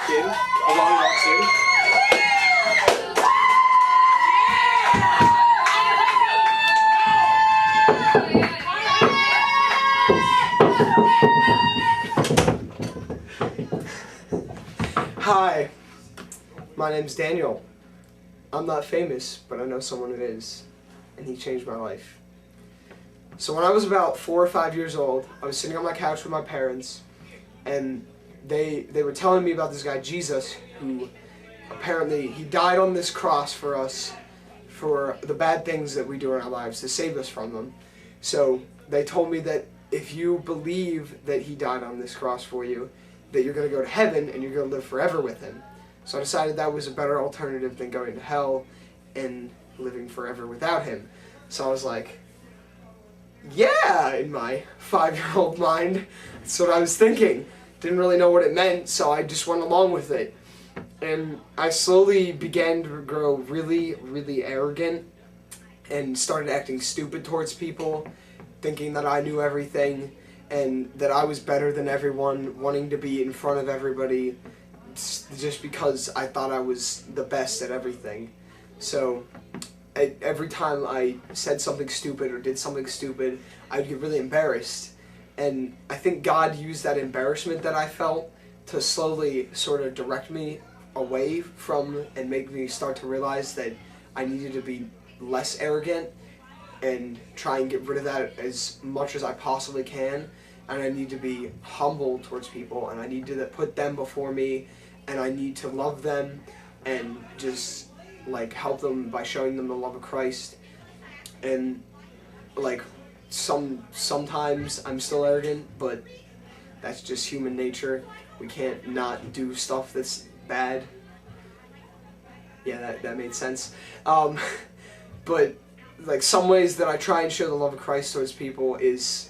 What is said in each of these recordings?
walked in. Alana walks in. Hi, my name's Daniel. I'm not famous, but I know someone who is, and he changed my life. So when I was about 4 or 5 years old, I was sitting on my couch with my parents, and they were telling me about this guy, Jesus, who apparently he died on this cross for us, for the bad things that we do in our lives, to save us from them. So they told me that if you believe that he died on this cross for you, that you're going to go to heaven and you're going to live forever with him. So I decided that was a better alternative than going to hell and living forever without him. So I was like, yeah, in my 5-year-old mind, that's what I was thinking. Didn't really know what it meant, so I just went along with it. And I slowly began to grow really, really arrogant and started acting stupid towards people, thinking that I knew everything and that I was better than everyone, wanting to be in front of everybody just because I thought I was the best at everything. So every time I said something stupid or did something stupid, I'd get really embarrassed. And I think God used that embarrassment that I felt to slowly sort of direct me away from and make me start to realize that I needed to be less arrogant and try and get rid of that as much as I possibly can. And I need to be humble towards people, and I need to put them before me, and I need to love them and just like help them by showing them the love of Christ. And like sometimes I'm still arrogant, but that's just human nature. We can't not do stuff that's bad. Yeah, that made sense. But like some ways that I try and show the love of Christ towards people is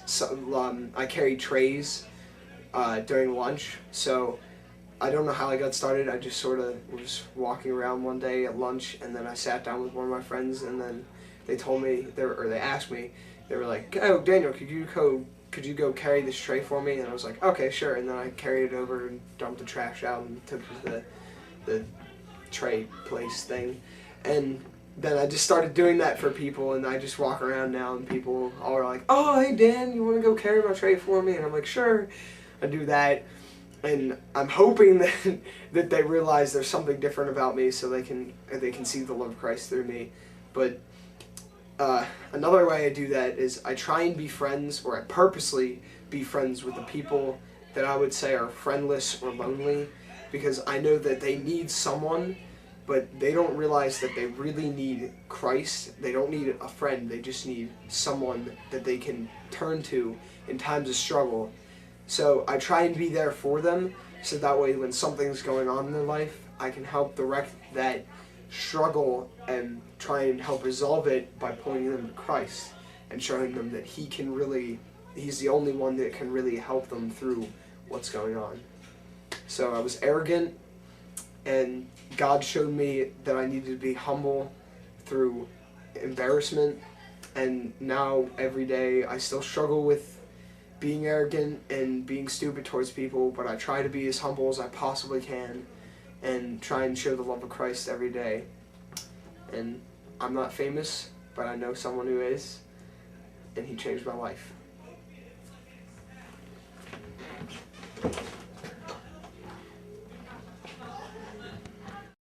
I carry trays during lunch. So I don't know how I got started. I just sort of was walking around one day at lunch, and then I sat down with one of my friends, and then they told me, they asked me, they were like, "Oh, Daniel, could you go carry this tray for me?" And I was like, "Okay, sure." And then I carried it over and dumped the trash out and took the tray place thing, and then I just started doing that for people, and I just walk around now, and people are like, "Oh, hey Dan, you want to go carry my tray for me?" And I'm like, "Sure." I do that, and I'm hoping that they realize there's something different about me, so they can see the love of Christ through me. But another way I do that is I try and be friends, or I purposely be friends with the people that I would say are friendless or lonely, because I know that they need someone, but they don't realize that they really need Christ. They don't need a friend. They just need someone that they can turn to in times of struggle. So I try and be there for them, so that way when something's going on in their life, I can help direct that struggle and try and help resolve it by pointing them to Christ and showing them that He's the only one that can really help them through what's going on. So I was arrogant, and God showed me that I needed to be humble through embarrassment, and now every day I still struggle with being arrogant and being stupid towards people, but I try to be as humble as I possibly can and try and show the love of Christ every day. And I'm not famous, but I know someone who is, and he changed my life.